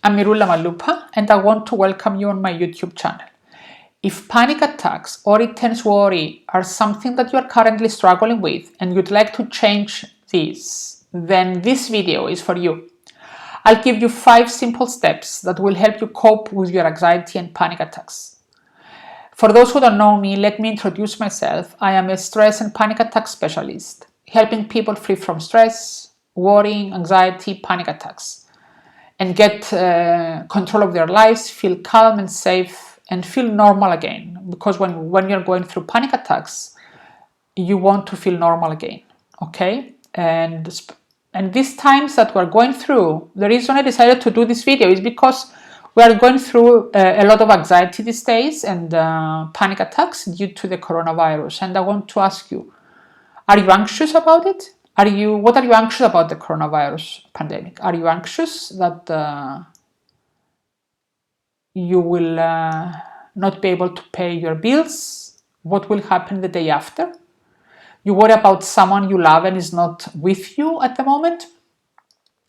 I'm Myroulla Mallouppa and I want to welcome you on my YouTube channel. If panic attacks or intense worry are something that you are currently struggling with and you'd like to change this, then this video is for you. I'll give you 5 simple steps that will help you cope with your anxiety and panic attacks. For those who don't know me, let me introduce myself. I am a stress and panic attack specialist, helping people free from stress, worrying, anxiety, panic attacks, and get control of their lives, feel calm and safe, and feel normal again. Because when you're going through panic attacks, you want to feel normal again, okay? And these times that we're going through, the reason I decided to do this video is because we are going through a lot of anxiety these days and panic attacks due to the coronavirus. And I want to ask you, are you anxious about it? What are you anxious about the coronavirus pandemic? Are you anxious that you will not be able to pay your bills? What will happen the day after? You worry about someone you love and is not with you at the moment?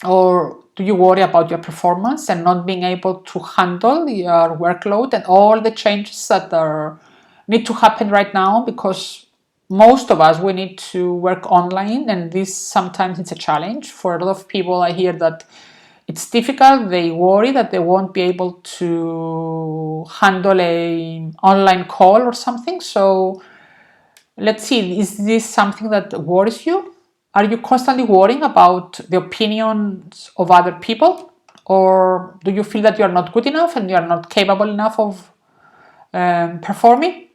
Or do you worry about your performance and not being able to handle your workload and all the changes that need to happen right now? Because most of us, we need to work online, and this sometimes it's a challenge. For a lot of people, I hear that it's difficult. They worry that they won't be able to handle an online call or something. So let's see, is this something that worries you? Are you constantly worrying about the opinions of other people? Or do you feel that you are not good enough and you are not capable enough of performing?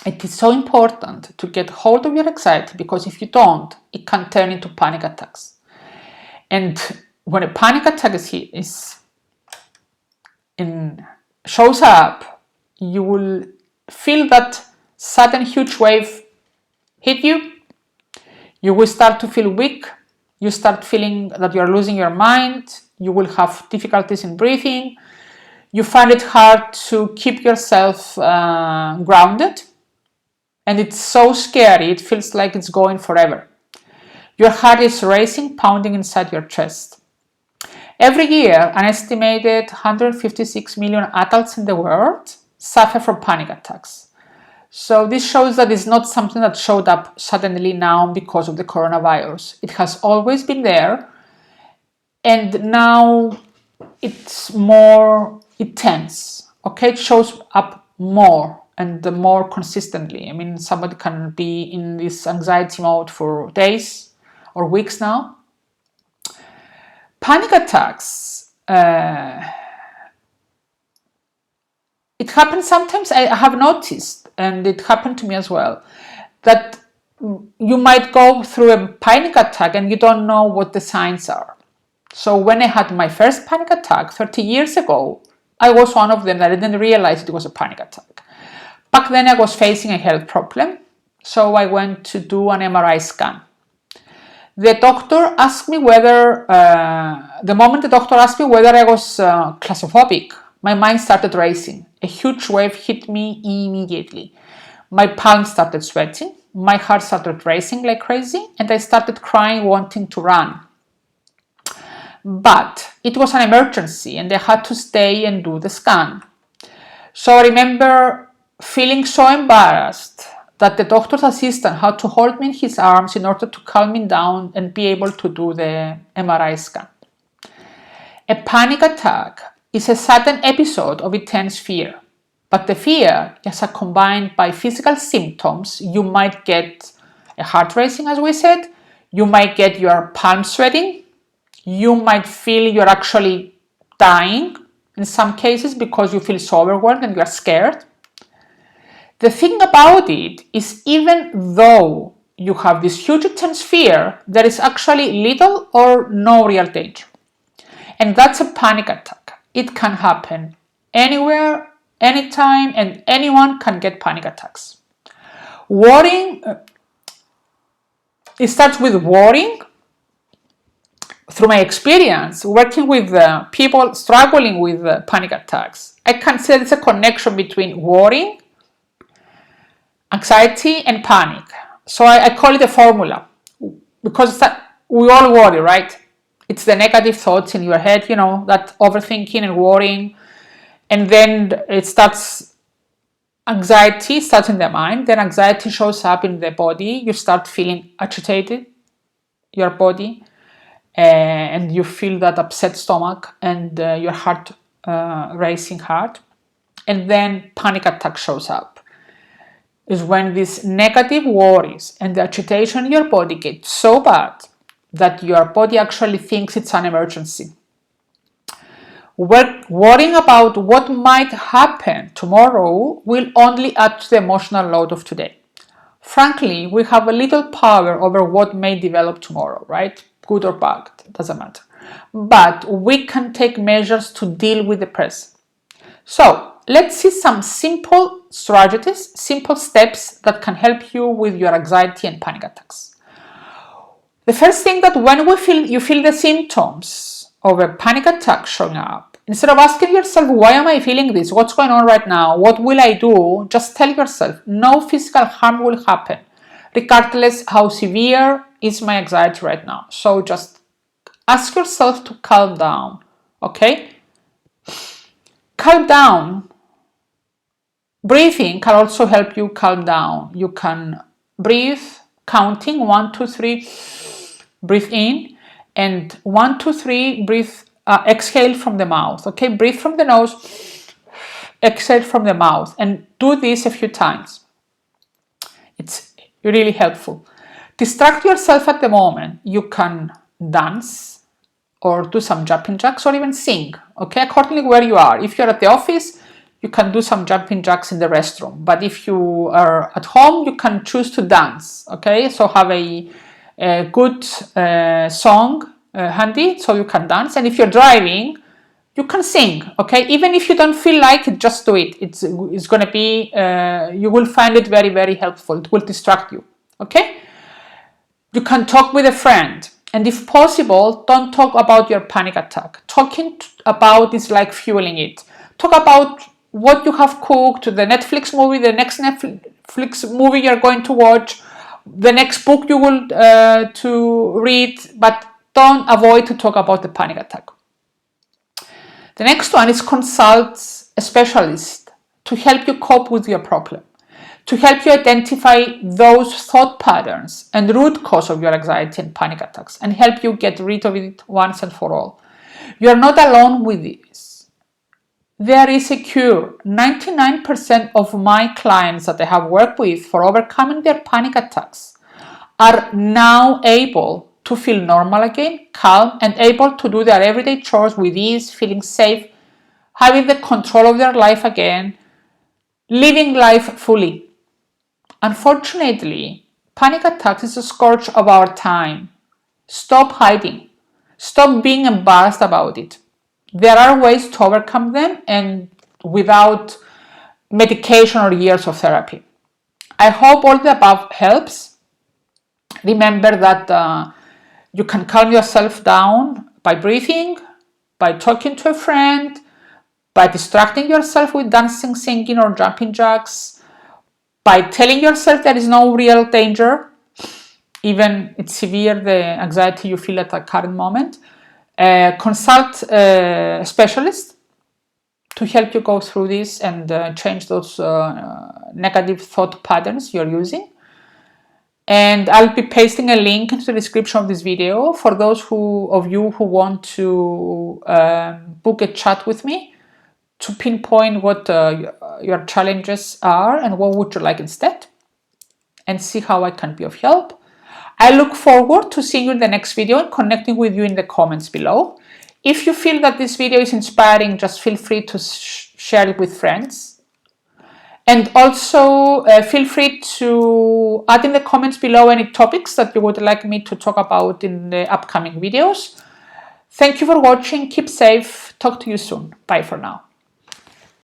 It is so important to get hold of your anxiety, because if you don't, it can turn into panic attacks. And when a panic attack shows up, you will feel that sudden huge wave hit you. You will start to feel weak. You start feeling that you are losing your mind. You will have difficulties in breathing. You find it hard to keep yourself grounded. And it's so scary, it feels like it's going forever. Your heart is racing, pounding inside your chest. Every year, an estimated 156 million adults in the world suffer from panic attacks. So this shows that it's not something that showed up suddenly now because of the coronavirus. It has always been there, and now it's more intense. Okay, it shows up more and more consistently. I mean, somebody can be in this anxiety mode for days or weeks now. Panic attacks, it happens sometimes. I have noticed, and it happened to me as well, that you might go through a panic attack and you don't know what the signs are. So when I had my first panic attack 30 years ago, I was one of them that I didn't realize it was a panic attack. Back then I was facing a health problem, so I went to do an MRI scan. The doctor asked me whether, the moment the doctor asked me whether I was claustrophobic, my mind started racing. A huge wave hit me immediately. My palms started sweating, my heart started racing like crazy, and I started crying, wanting to run. But it was an emergency and I had to stay and do the scan. So I remember feeling so embarrassed that the doctor's assistant had to hold me in his arms in order to calm me down and be able to do the MRI scan. A panic attack is a sudden episode of intense fear, but the fear is accompanied by physical symptoms. You might get a heart racing, as we said. You might get your palms sweating. You might feel you're actually dying in some cases because you feel so overwhelmed and you're scared. The thing about it is, even though you have this huge intense fear, there is actually little or no real danger. And that's a panic attack. It can happen anywhere, anytime, and anyone can get panic attacks. Worrying, it starts with worrying. Through my experience working with people struggling with panic attacks, I can say there's a connection between worrying, anxiety, and panic. So I call it a formula, because we all worry, right? It's the negative thoughts in your head, you know, that overthinking and worrying. And then it starts, anxiety starts in the mind, then anxiety shows up in the body. You start feeling agitated, your body, and you feel that upset stomach and your heart racing heart. And then panic attack shows up. Is when these negative worries and the agitation in your body get so bad that your body actually thinks it's an emergency. Worrying about what might happen tomorrow will only add to the emotional load of today. Frankly, we have a little power over what may develop tomorrow, right? Good or bad, it doesn't matter. But we can take measures to deal with the present. So let's see some simple strategies, simple steps that can help you with your anxiety and panic attacks. The first thing, that when you feel the symptoms of a panic attack showing up, instead of asking yourself, why am I feeling this? What's going on right now? What will I do? Just tell yourself, no physical harm will happen, regardless how severe is my anxiety right now. So just ask yourself to calm down, okay? Calm down. Breathing can also help you calm down. You can breathe, counting 1, 2, 3, breathe in, and 1, 2, 3, breathe, exhale from the mouth. Okay, breathe from the nose, exhale from the mouth, and do this a few times. It's really helpful. Distract yourself at the moment. You can dance or do some jumping jacks or even sing, okay, accordingly where you are. If you're at the office, you can do some jumping jacks in the restroom. But if you are at home, you can choose to dance, okay? So have a good song handy so you can dance. And if you're driving, you can sing, okay? Even if you don't feel like it, just do it. It's going to be, you will find it very, very helpful. It will distract you, okay? You can talk with a friend. And if possible, don't talk about your panic attack. Talking about is like fueling it. Talk about what you have cooked, the Netflix movie, the next Netflix movie you're going to watch, the next book you will to read, but don't avoid to talk about the panic attack. The next one is consult a specialist to help you cope with your problem, to help you identify those thought patterns and root cause of your anxiety and panic attacks and help you get rid of it once and for all. You're not alone with this. There is a cure. 99% of my clients that I have worked with for overcoming their panic attacks are now able to feel normal again, calm, and able to do their everyday chores with ease, feeling safe, having the control of their life again, living life fully. Unfortunately, panic attacks is a scourge of our time. Stop hiding. Stop being embarrassed about it. There are ways to overcome them and without medication or years of therapy. I hope all the above helps. Remember that you can calm yourself down by breathing, by talking to a friend, by distracting yourself with dancing, singing, or jumping jacks, by telling yourself there is no real danger, even it's severe the anxiety you feel at the current moment. Consult a specialist to help you go through this and change those negative thought patterns you're using. And I'll be pasting a link into the description of this video for those of you who want to book a chat with me to pinpoint what your challenges are and what would you like instead, and see how I can be of help. I look forward to seeing you in the next video and connecting with you in the comments below. If you feel that this video is inspiring, just feel free to share it with friends. And also feel free to add in the comments below any topics that you would like me to talk about in the upcoming videos. Thank you for watching. Keep safe. Talk to you soon. Bye for now.